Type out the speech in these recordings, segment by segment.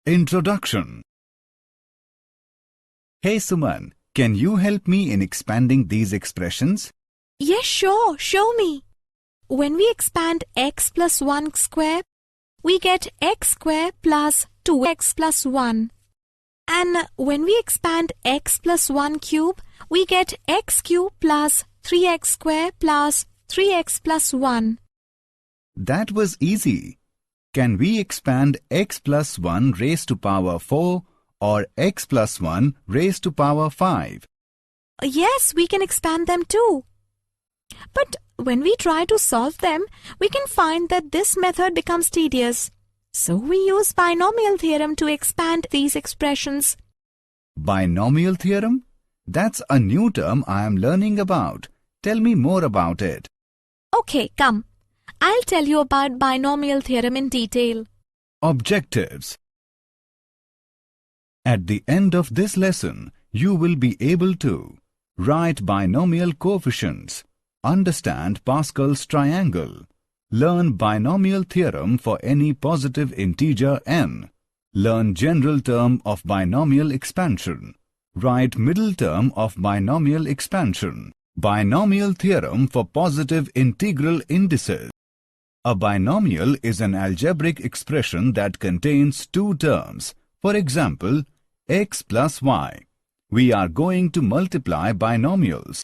Introduction. Hey Suman, can you help me in expanding these expressions? Yes, sure. Show me. When we expand x plus 1 square, we get x square plus 2x plus 1. And when we expand x plus 1 cube, we get x cube plus 3x square plus 3x plus 1. That was easy. Can we expand x plus 1 raised to power 4 or x plus 1 raised to power 5? Yes, we can expand them too. But when we try to solve them, we can find that this method becomes tedious. So we use binomial theorem to expand these expressions. Binomial theorem? That's a new term I am learning about. Tell me more about it. Okay, come. I'll tell you about binomial theorem in detail. Objectives. At the end of this lesson, you will be able to write binomial coefficients, understand Pascal's triangle, learn binomial theorem for any positive integer n, learn general term of binomial expansion, write middle term of binomial expansion, binomial theorem for positive integral indices. A binomial is an algebraic expression that contains two terms. For example, x plus y. We are going to multiply binomials.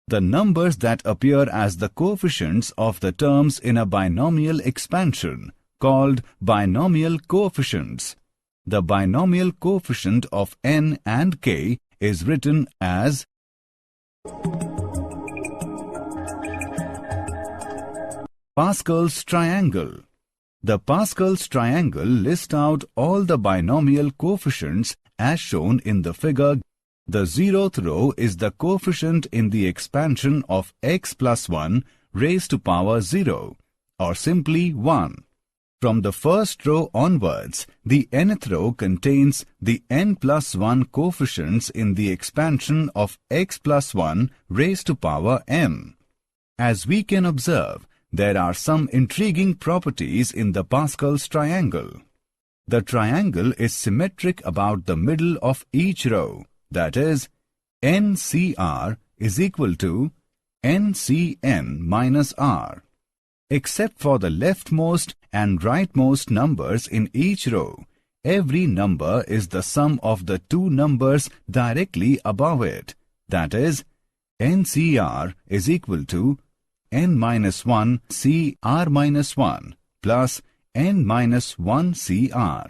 The numbers that appear as the coefficients of the terms in a binomial expansion, called binomial coefficients. The binomial coefficient of n and k is written as Pascal's triangle. The Pascal's triangle lists out all the binomial coefficients as shown in the figure. The zeroth row is the coefficient in the expansion of x plus 1 raised to power 0, or simply 1. From the first row onwards, the nth row contains the n plus 1 coefficients in the expansion of x plus 1 raised to power n. As we can observe, there are some intriguing properties in the Pascal's triangle. The triangle is symmetric about the middle of each row, that is, NCR is equal to NCN minus R. Except for the leftmost and rightmost numbers in each row, every number is the sum of the two numbers directly above it, that is, NCR is equal to n minus 1 CR minus 1 plus n minus 1 CR.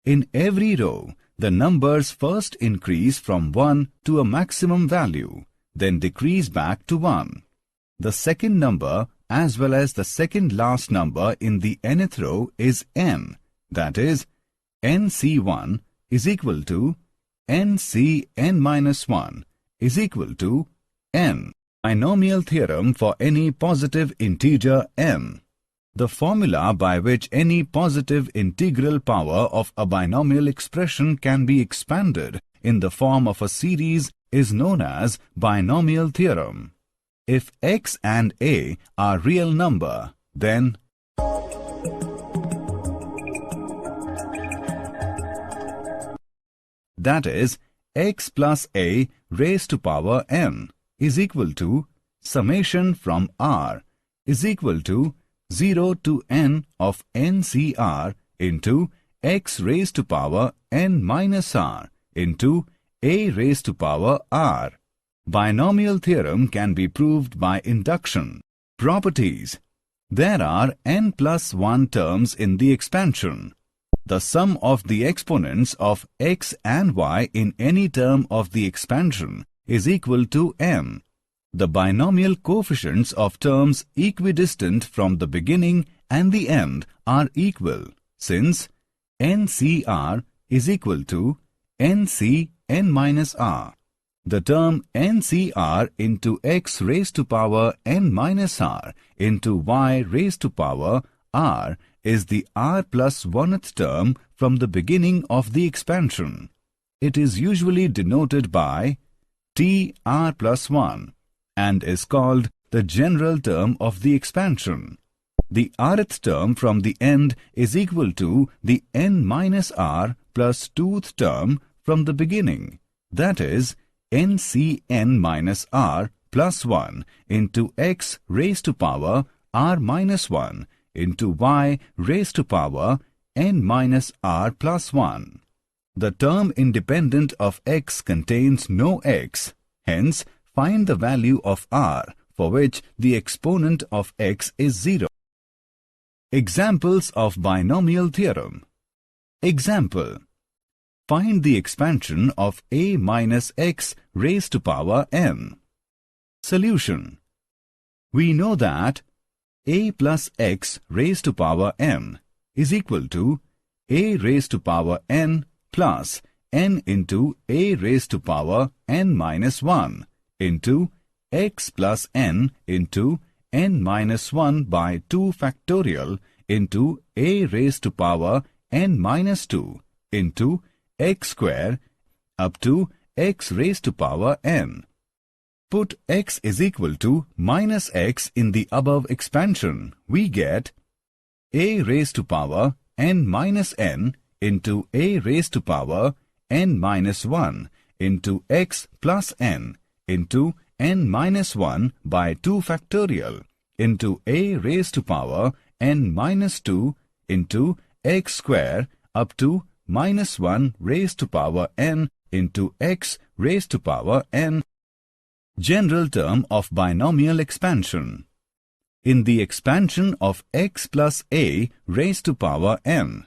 In every row, the numbers first increase from 1 to a maximum value, then decrease back to 1. The second number as well as the second last number in the nth row is n, that is, NC1 is equal to NCN minus 1 is equal to n. Binomial theorem for any positive integer n. The formula by which any positive integral power of a binomial expression can be expanded in the form of a series is known as binomial theorem. If x and a are real number, then that is, x plus a raised to power n is equal to summation from r is equal to 0 to n of NCR into x raised to power n minus r into a raised to power r. Binomial theorem can be proved by induction. Properties. There are n plus 1 terms in the expansion. The sum of the exponents of x and y in any term of the expansion is equal to n. The binomial coefficients of terms equidistant from the beginning and the end are equal, since NCR is equal to NC n minus r. The term NCR into x raised to power n minus r into y raised to power r is the r plus 1th term from the beginning of the expansion. It is usually denoted by TR plus 1 and is called the general term of the expansion. The rth term from the end is equal to the n minus r plus 2th term from the beginning. That is, ncn minus r plus 1 into x raised to power r minus 1 into y raised to power n minus r plus 1. The term independent of x contains no x. Hence, find the value of r for which the exponent of x is 0. Examples of binomial theorem. Example: find the expansion of a minus x raised to power n. Solution: we know that a plus x raised to power n is equal to a raised to power n plus n into a raised to power n minus 1 into x plus n into n minus 1 by 2 factorial into a raised to power n minus 2 into x square up to x raised to power n. Put x is equal to minus x in the above expansion. We get a raised to power n minus n into a raised to power n minus 1 into x plus n into n minus 1 by 2 factorial into a raised to power n minus 2 into x square up to minus 1 raised to power n into x raised to power n. General term of binomial expansion. In the expansion of x plus a raised to power n,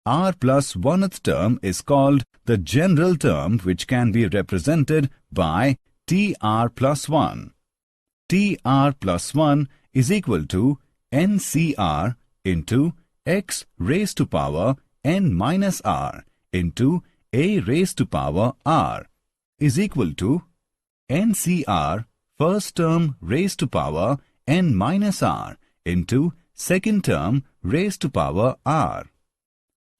r plus 1th term is called the general term, which can be represented by tr plus 1. tr plus 1 is equal to ncr into x raised to power n minus r into a raised to power r is equal to ncr first term raised to power n minus r into second term raised to power r.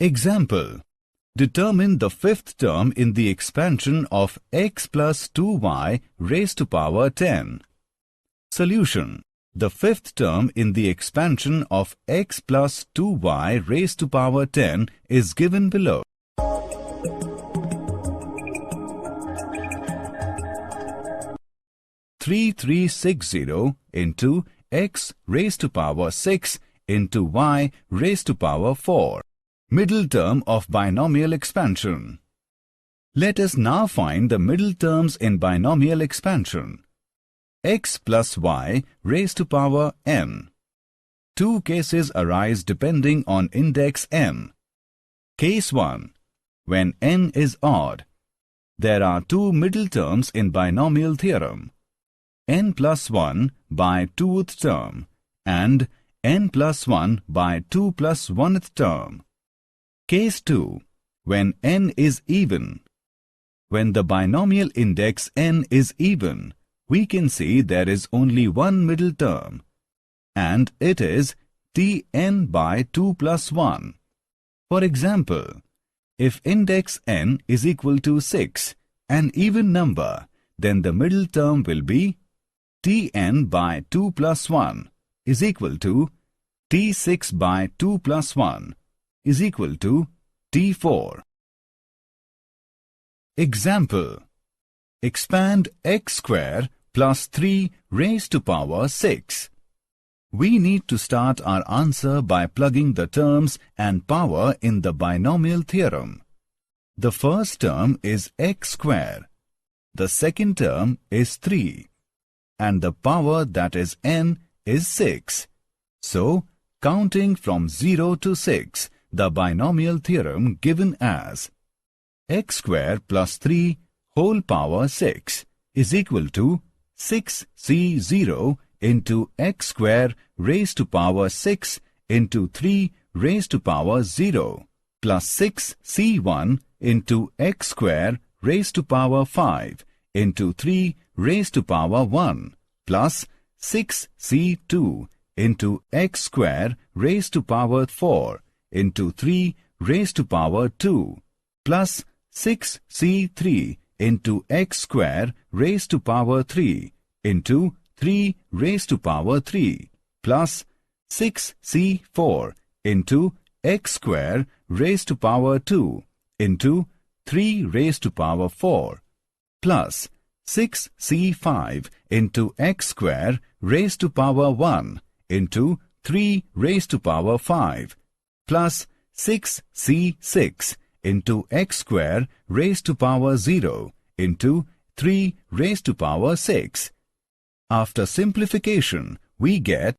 Example: determine the 5th term in the expansion of x plus 2y raised to power 10. Solution: the 5th term in the expansion of x plus 2y raised to power 10 is given below. Three 360 into x raised to power 6 into y raised to power 4. Middle term of binomial expansion. Let us now find the middle terms in binomial expansion. X plus y raised to power n. Two cases arise depending on index n. Case 1. When n is odd. There are two middle terms in binomial theorem. n plus 1 by 2th term and n plus 1 by 2 plus 1th term. Case 2. When n is even. When the binomial index n is even, we can see there is only one middle term, and it is tn by 2 plus 1. For example, if index n is equal to 6, an even number, then the middle term will be tn by 2 plus 1 is equal to t6 by 2 plus 1 is equal to t4. Example: expand x square plus 3 raised to power 6. We need to start our answer by plugging the terms and power in the binomial theorem. The first term is x square. The second term is 3. And the power, that is n, is 6. So, counting from 0 to 6, the binomial theorem given as x square plus 3 whole power 6 is equal to 6c0 into x square raised to power 6 into 3 raised to power 0 plus 6c1 into x square raised to power 5 into 3 raised to power 1 plus 6c2 into x square raised to power 4 into 3 raised to power 2 plus 6c3 into x square raised to power 3 into 3 raised to power 3 plus 6c4 into x square raised to power 2 into 3 raised to power 4 plus 6c5 into x square raised to power 1 into 3 raised to power 5 plus 6c6 into x square raised to power 0 into 3 raised to power 6. After simplification, we get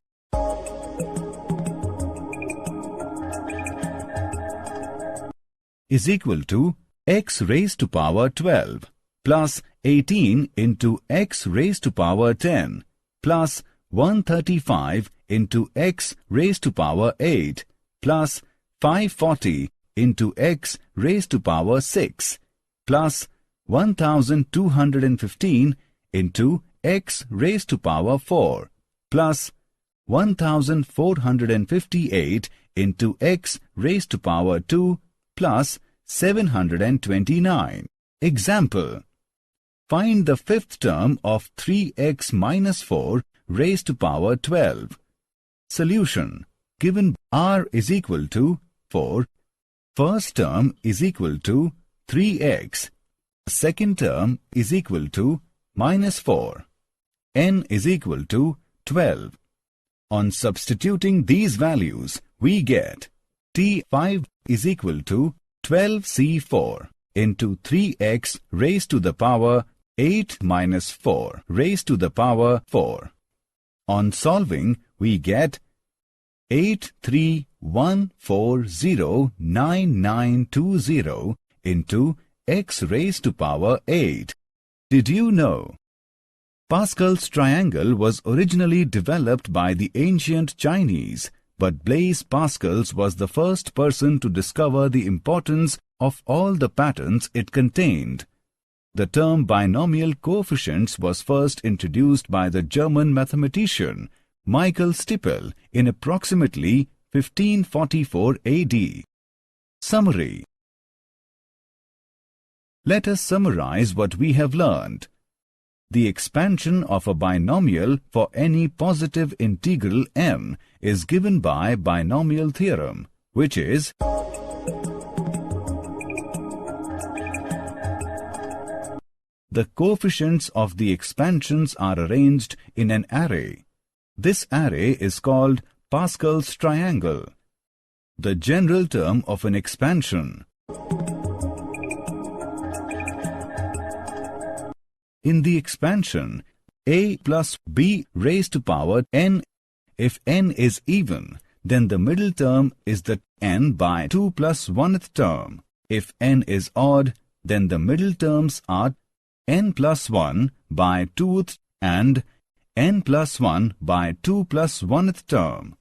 is equal to x raised to power 12 plus 18 into x raised to power 10 plus 135 into x raised to power 8 plus 540 into x raised to power 6 plus 1215 into x raised to power 4 plus 1458 into x raised to power 2 plus 729. Example. Find the fifth term of 3x minus 4 raised to power 12. Solution. Given r is equal to 4, first term is equal to 3x, second term is equal to minus 4, n is equal to 12. On substituting these values, we get T5 is equal to 12c4 into 3x raised to the power 8 minus 4 raised to the power 4. On solving, we get 83,140,9920 into x raised to power 8. Did you know? Pascal's triangle was originally developed by the ancient Chinese, but Blaise Pascal was the first person to discover the importance of all the patterns it contained. The term binomial coefficients was first introduced by the German mathematician Michael Stippel in approximately 1544 AD. Summary. Let us summarize what we have learned. The expansion of a binomial for any positive integral n is given by binomial theorem, which is the coefficients of the expansions are arranged in an array. This array is called Pascal's triangle. The general term of an expansion. In the expansion, a plus b raised to power n. If n is even, then the middle term is the n by 2 plus 1th term. If n is odd, then the middle terms are n plus 1 by 2th and n plus 1 by 2 plus 1th term.